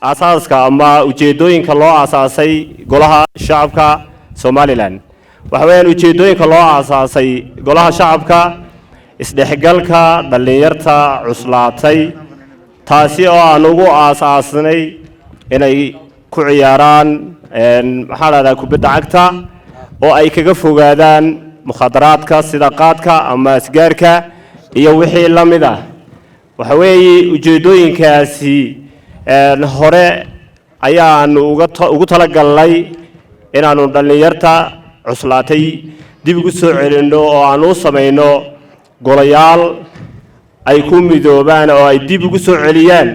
asaaska ama ujeedooyinka loo asaasay golaha shacabka Somaliland waxa weeyaan ujeedooyinka loo asaasay golaha shacabka isdhexgalka dhalinyarta cuslaatay taasi oo aan ugu asaasnay inay ku ciyaaraan maxaa kubadda cagta oo ay kaga fogaadaan mukhadaraadka sida qaadka ama asgaarka iyo wixii la mid ah waxa weeye ujeedooyinkaasi hore ayaan ugu talagalnay inaanu dhalinyarta cuslaatay dib ugu soo celino oo aan u sameeyno golayaal ay ku midoobaan oo ay dib ugu soo celiyaan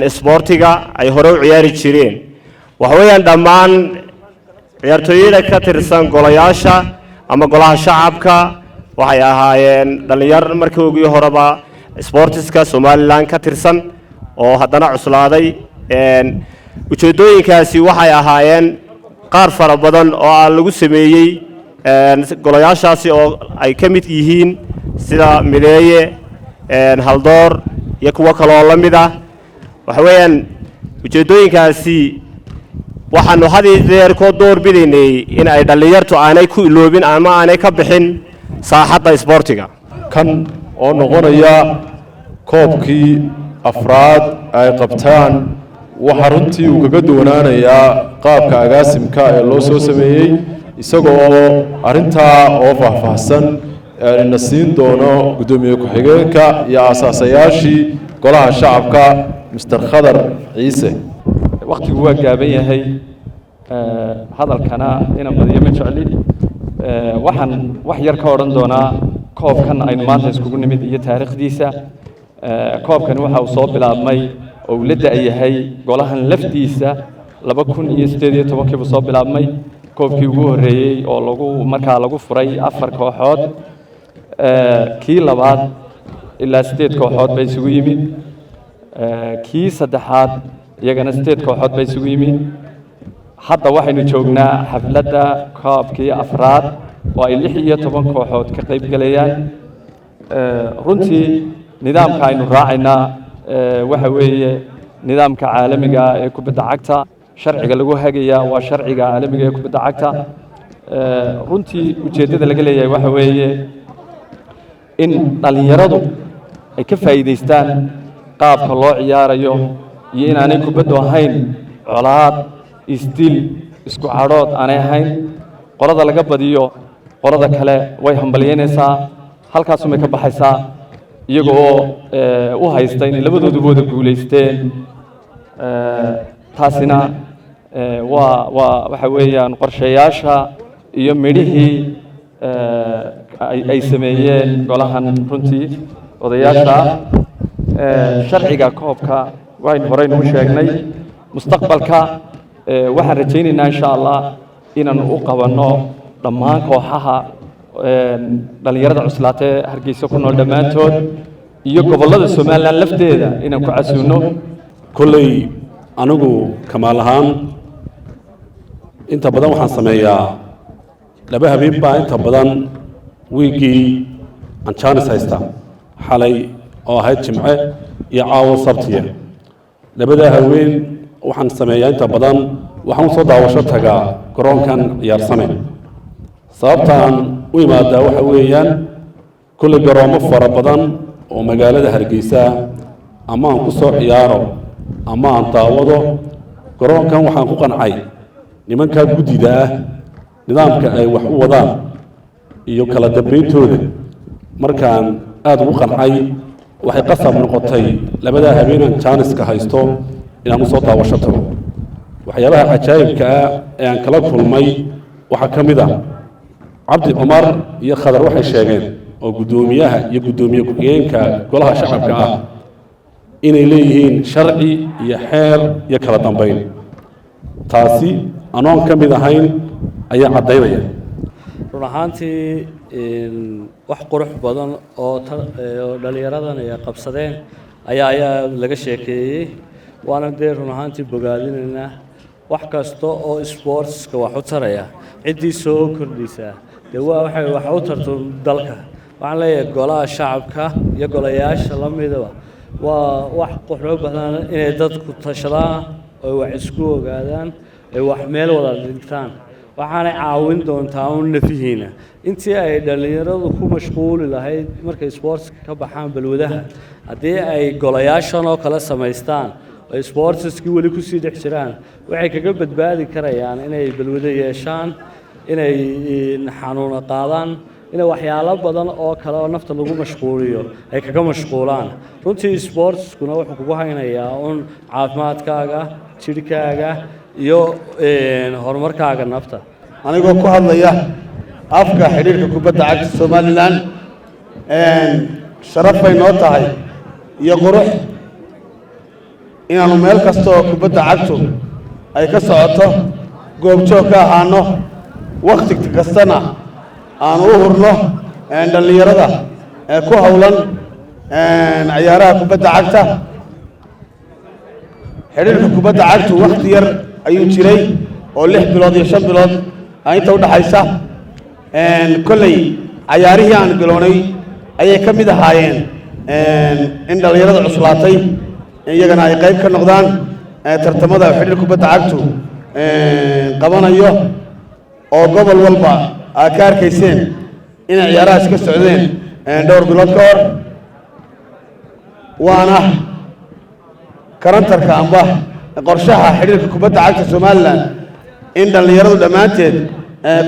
isboortiga ay hore u ciyaari jireen waxa weeyaan dhammaan ciyaartooyada ka tirsan golayaasha ama golaha shacabka waxay ahaayeen dhalinyar markii ugu horeba sportiska Somaliland ka tirsan oo haddana cuslaaday ujeedooyinkaasi waxay ahaayeen qaar fara badan oo aan lagu sameeyay golayaashaasi oo ay ka mid yihiin sida mideeye haldoor iyo kuwa kale oo la mid ah waxa weeyaan ujeedooyinkaasi waxaanu hadiyeer ko door bidaynay in ay dhalinyartu aanay ku iloobin ama aanay ka bixin saaxadda sportiga kan oo noqonaya koobkii afraad ay qabtaan waxa runtii uu kaga duwanaanayaa qaabka agaasimka ee loo soo sameeyey isagoo arrintaa oo faahfaahsan na siin doono gudoomiye ku-xigeenka iyo asaasayaashii golaha shacabka Mr. Khadar Ciise waqtigu waa gaaban yahay hadalkana ina badiyo ma jecli waxaan wax yar ka oran doonaa koobkan aynu maanta iskugu nimid iyo taariikhdiisa koobkan waxa uu soo bilaabmay oo uu la da'yahay golahan laftiisa 2018 buu soo bilaabmay koobkii ugu horeeyay oo lagu furay 4 kooxood kii labaad ilaa 8 kooxood bay isugu yimid kii saddexaad iyagana 8 kooxood bay isugu yimid hadda waxaynu joognaa xafladda koobkii afraad oo ay 16 kooxood ka qayb galayaan runtii nidaamka aynu raacaynaa waxa weeye nidaamka caalamiga ee kubadda cagta sharciga lagu hagaya waa sharciga caalamiga ee kubadda cagta runtii ujeedada laga leeyahay waxa weeye in dhalinyaradu ay ka faa'iideystaan qaabka loo ciyaarayo iyo inaanay kubaddu ahayn colaad isdil isku cadhood aanay ahayn qolada laga badiyo qolada kale way hambalyeynaysaa halkaasumay ka baxaysaa iyagoo u haysta inay labadooduba wada guulaysteen taasina waxa weeyaan qorshayaasha iyo midhihii ay sameeyeen golahan runtii odayaasha sharciga koobka waxaynu horey u sheegnay mustaqbalka waxaan rajaynaynaa insha Allah inaan u qabanno dhammaan kooxaha dhalinyarada cuslaatay Hargeysa ku nool dhamaantood iyo gobolada Soomaaliland lafteeda inaan ku casuuno kullay anigu kamaal ahaan inta badan waxaan sameeyaa laba habeen baa inta badan wiigii aan chance haysta xalay oo ahayd jimce iyo caawa sabtiye labada habeen waxaan sameeyaa inta badan waxaan soo daawasho tagaa garoonkan ciyaarsame sababtaan u imaadaa waxa weeyaan kulli garoomo fara badan oo magaalada Hargeysa ama aan ku soo ciyaaro ama aan daawado garoonkan waxaan ku qancay nimanka gudida ah nidaamka ay wax u wadaan iyo kala dambeeytooda markaan aad ugu qancay waxay qasab noqotay labada habeenan chance-ka haysto inaan soo daawasho tago waxyaabaha cajaa'ibka ah ee aan kala kulmay waxa kamid ah Cabdi Umar iyo Khadar waxay sheegeen oo gudoomiyaha iyo gudoomiye ku-xigeenka golaha shacabka ah inay leeyihiin sharci iyo xeer iyo kala dambeyn taasi anoon kamid ahayn ayaa cadeynaya run ahaantii wax qurux badan oo dhalinyaradan ay qabsadeen ayaa laga sheekeeyay waana dee run ahaantii bogaadinaynaa wax kasta oo sportska wax u taraya cidii soo kordhisa dee waxay wax u tarto dalka waxaan leeyahay golaha shacabka iyo golayaasha la midaba waa wax quxro badan inay dadku tashadaan oo wax isku ogaadaan ay wax meel wada dhigtaan waxaanay caawin doontaa un nafihiina intii ay dhalinyaradu ku mashquuli lahayd markay sportska ka baxaan balwadaha haddii ay golayaashan oo kala samaystaan oo sportskii weli ku sii dhex jiraan waxay kaga badbaadi karayaan inay balwado yeeshaan inay xanuuna qaadaan inay waxyaalo badan oo kale oo nafta lagu mashquuliyo ay kaga mashquulaan runtii sportskuna wuxuu kugu haynayaa un caafimaadkaaga jirkaaga iyo horumarkaaga nafta anigoo ku hadlaya afka xidhiirka kubadda cagta Somaliland sharaf ay noo tahay iyo qurux inaanu meel kasta oo kubadda cagtu ay ka socoto goobjoog ka ahaano waqti kastana aan u hurno dhalinyarada ku hawlan ciyaaraha kubadda cagta xidhiirka kubadda cagtu waqti yar ayuu jiray oo 6 bilood iyo 5 bilood inta u dhaxaysa kolley ciyaarihii aan bilownay ayay ka mid ahaayeen in dhalinyarada cuslaatay iyagana ay qayb ka noqdaan tartamada xidhiirka kubadda cagtu qabanayo oo gobol walba aad ka arkayseen inay ciyaarahaas ka socdeen dhowr bilood ka hor waana karantarka amba qorshaha xidhiirka kubadda cagta Somaliland in dhalinyaradu dhammaanteed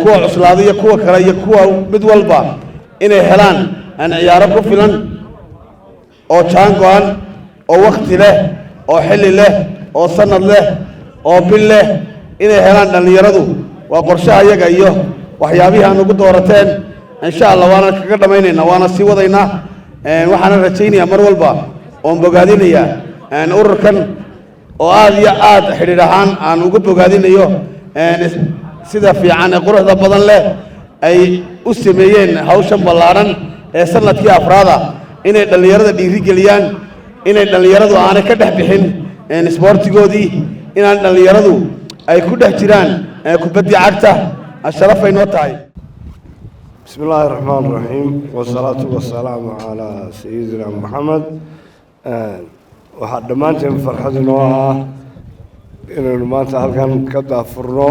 kuwa cuslaaday iyo kuwa kale iyo kuwa mid walba inay helaan ciyaaro ku filan oo jaan go'an oo waqti leh oo xilli leh oo sanad leh oo bil leh inay helaan dhalinyaradu waa qorshaha iyaga iyo waxyaabihii aan ugu doorateen insha Allah waana kaga dhamaynaynaa waana sii wadaynaa waxaan rajaynayaa mar walba oo bogaadinaya ururkan oo aad iyo aad xiriir ahaan aan ugu bogaadinayo sida fiican ee quruxda badan leh ay u sameeyeen hawshan ballaaran ee sanadkii afraada inay dhalinyarada dhiiri geliyaan inay dhalinyaradu aanay ka dhex bixin isboortigoodii inaan dhalinyaradu ay ku dhex jiraan kubadda cagta sharaf ay noo tahay بسم الله الرحمن الرحيم والصلاة والسلام على سيدنا محمد waxaa dhammaanteen farxad inoo ah inaynu maanta halkan ka daafurno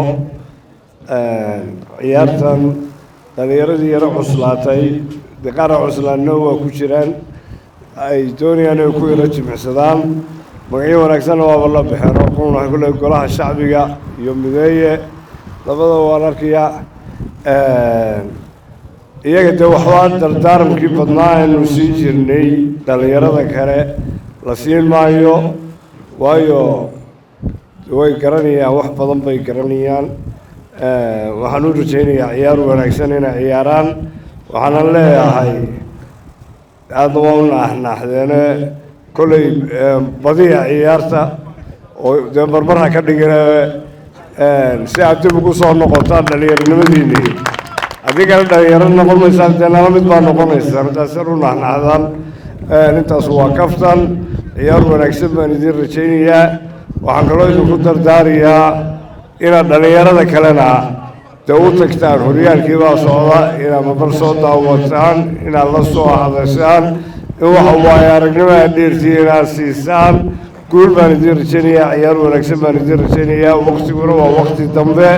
ciyaartan dhalinyaradii yaro cuslaatay qaar cuslaanna waa ku jiraan ay doonayaan inay ku yaro jimicsadaan magacyo wanaagsanna waaba la baxeen oo qownaha kule golaha shacbiga iyo mideeye labada waan arkayaa iyaga dee waxbaa dardaarankii badnaa aynu sii jirnay dhalinyarada kale la siin maayo waayo way garanayaan wax badan bay garanayaan waxaan u rajaynayaa ciyaar wanaagsan inay ciyaaraan waxaanan leeyahay aadna waa u naaxnaaxdeene kolley badiya ciyaarta oo dee marmarha ka dhigina si aad dib ugu soo noqotaan dhalinyaronimadiinii adigana dhalinyaro noqon maysaan dee nala mid baa noqonaysaan intaasar u naaxnaaxdaan intaas waa kaftan ciyaar wanaagsan baan idiin rajaynayaa waxaan kaloo idinku dardaarayaa inaad dhalinyarada kalena dee u tagtaan horyaalkii baa socda inaad mabar soo daawataan inaad la soo hadashaan in waxa waaye aragnimo aad dheertii inaad siisaan guul baan idiin rajaynayaa ciyaar wanaagsan baan idiin rajaynayaa waqtiguna waa waqti dambe